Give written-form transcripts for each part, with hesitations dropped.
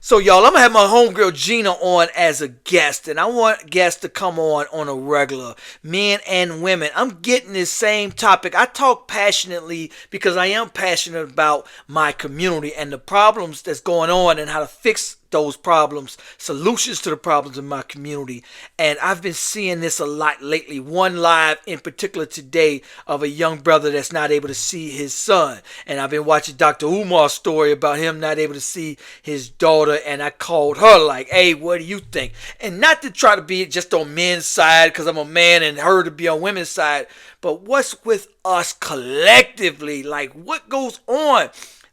So, y'all, I'm going to have my homegirl Gina on as a guest, and I want guests to come on a regular, men and women. I'm getting this same topic. I talk passionately because I am passionate about my community and the problems that's going on and how to fix those problems, solutions to the problems in my community. And I've been seeing this a lot lately. One live in particular today of a young brother that's not able to see his son. And I've been watching Dr. Umar's story about him not able to see his daughter. And I called her like, hey, what do you think? And not to try to be just on men's side because I'm a man and her to be on women's side. But what's with us collectively? Like, what goes on?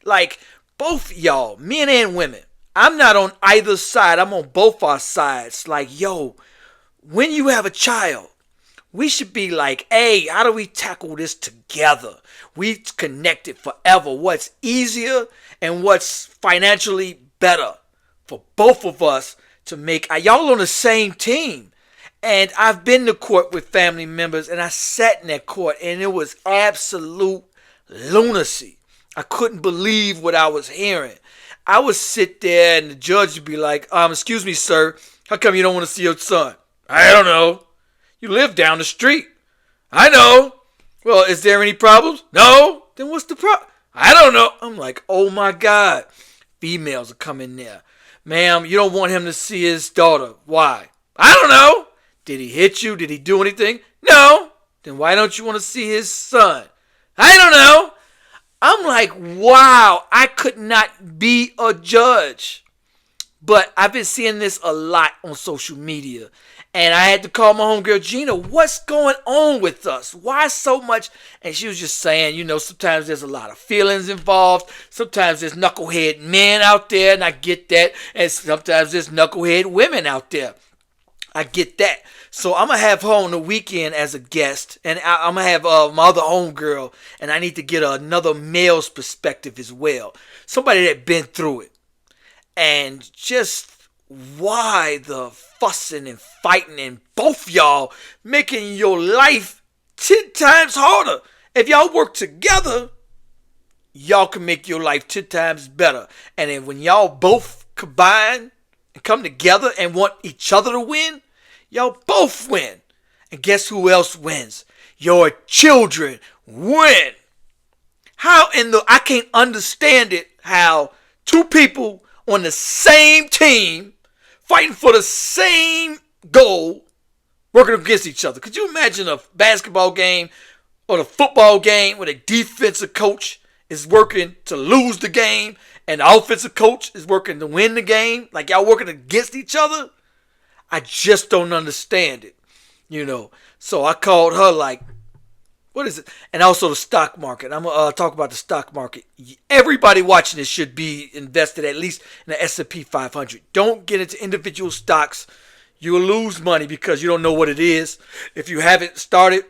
Like, both y'all, men and women. I'm not on either side. I'm on both our sides. Like, yo, when you have a child, we should be like, hey, how do we tackle this together? We connected forever. What's easier and what's financially better for both of us to make. Y'all on the same team. And I've been to court with family members, and I sat in that court, and it was absolute lunacy. I couldn't believe what I was hearing. I would sit there and the judge would be like, excuse me, sir, how come you don't want to see your son? I don't know. You live down the street. I know. Well, is there any problems? No. Then what's the problem? I don't know. I'm like, oh my God. Females are coming there. Ma'am, you don't want him to see his daughter. Why? I don't know. Did he hit you? Did he do anything? No. Then why don't you want to see his son? I don't know. I'm like, wow, I could not be a judge. But I've been seeing this a lot on social media. And I had to call my homegirl Gina, what's going on with us? Why so much? And she was just saying, sometimes there's a lot of feelings involved. Sometimes there's knucklehead men out there, and I get that. And sometimes there's knucklehead women out there. I get that. So I'm going to have her on the weekend as a guest. And I'm going to have my other homegirl. And I need to get another male's perspective as well. Somebody that been through it. And just why the fussing and fighting and both y'all making your life 10 times harder. If y'all work together, y'all can make your life 10 times better. And then when y'all both combine and come together and want each other to win, y'all both win. And guess who else wins? Your children win. I can't understand it how two people on the same team fighting for the same goal working against each other. Could you imagine a basketball game or a football game where the defensive coach is working to lose the game and the offensive coach is working to win the game? Like y'all working against each other? I just don't understand it, So I called her like, what is it? And also the stock market. I'm going to talk about the stock market. Everybody watching this should be invested at least in the S&P 500. Don't get into individual stocks. You'll lose money because you don't know what it is. If you haven't started,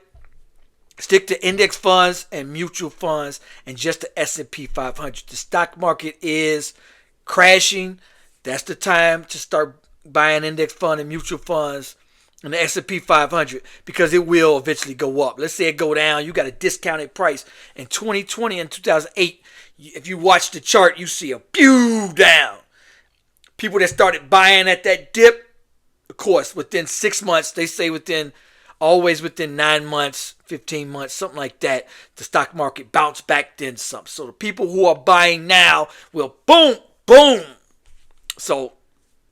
stick to index funds and mutual funds and just the S&P 500. The stock market is crashing. That's the time to start buying index fund and mutual funds and the S&P 500 because it will eventually go up. Let's say it go down. You got a discounted price. In 2020 and 2008, if you watch the chart, you see a pew down. People that started buying at that dip, of course, within 6 months, they say always within 9 months, 15 months, something like that, the stock market bounce back then some. So the people who are buying now will boom, boom. So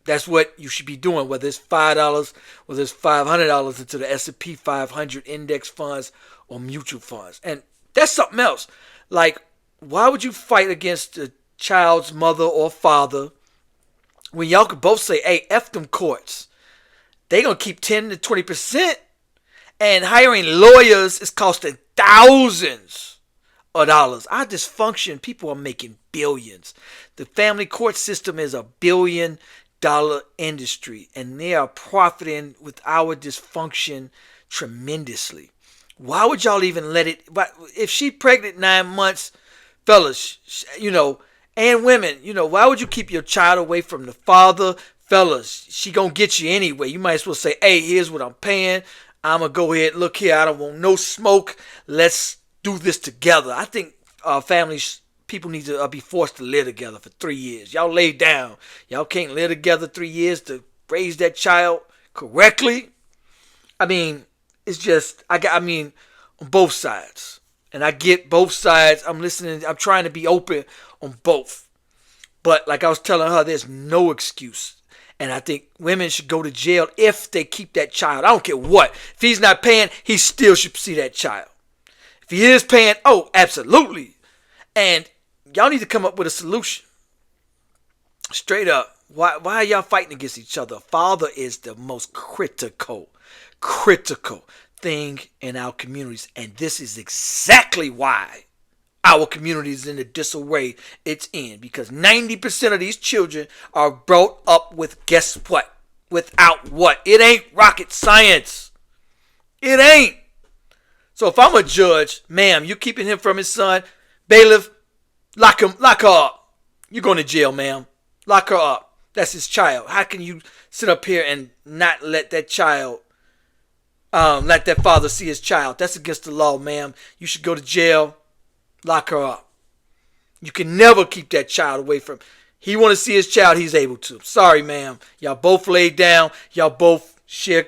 that's what you should be doing, whether it's $5, whether it's $500 into the S&P 500 index funds or mutual funds. And that's something else. Like, why would you fight against the child's mother or father when y'all could both say, hey, F them courts. They going to keep 10 to 20%. And hiring lawyers is costing thousands of dollars. Our dysfunction, people are making billions. The family court system is a $1 billion industry, and they are profiting with our dysfunction tremendously. Why would y'all even let it? But if she pregnant 9 months, fellas, and women, why would you keep your child away from the father? Fellas, she gonna get you anyway. You might as well say, hey, here's what I'm paying. I'm gonna go ahead, look here, I don't want no smoke. Let's do this together. I think families people need to be forced to live together for 3 years. Y'all lay down. Y'all can't live together 3 years to raise that child correctly. I mean, it's just, on both sides. And I get both sides. I'm listening. I'm trying to be open on both. But like I was telling her, there's no excuse. And I think women should go to jail if they keep that child. I don't care what. If he's not paying, he still should see that child. If he is paying, oh, absolutely. And y'all need to come up with a solution. Straight up. Why are y'all fighting against each other? Father is the most critical thing in our communities. And this is exactly why our community is in the disarray it's in. Because 90% of these children are brought up with, guess what? Without what? It ain't rocket science. It ain't. So if I'm a judge, ma'am, you keeping him from his son, bailiff, lock her up. You're going to jail, ma'am. Lock her up. That's his child. How can you sit up here and not let that child, let that father see his child? That's against the law, ma'am. You should go to jail. Lock her up. You can never keep that child away from. He want to see his child. He's able to. Sorry, ma'am. Y'all both laid down. Y'all both share.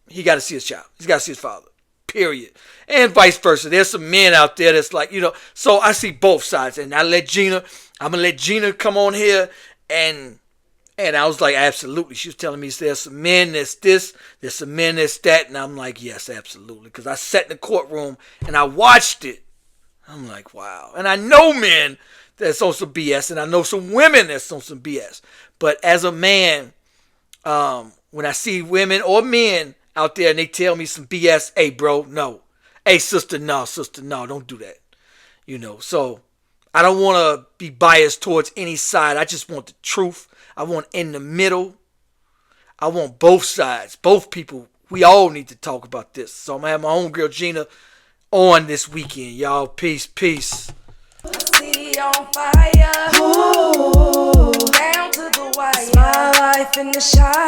He got to see his child. He's got to see his father. Period. And vice versa. There's some men out there that's like, so I see both sides. And I'm going to let Gina come on here. And I was like, absolutely. She was telling me there's some men that's this, there's some men that's that. And I'm like, yes, absolutely. Because I sat in the courtroom and I watched it. I'm like, wow. And I know men that's on some BS. And I know some women that's on some BS. But as a man, when I see women or men out there and they tell me some BS, hey, bro, no. Hey, sister, no, don't do that. So I don't want to be biased towards any side. I just want the truth. I want in the middle. I want both sides, both people. We all need to talk about this. So I'm going to have my own girl Gina on this weekend. Y'all, peace. City on fire. Ooh, down to the wire. My life in the shine.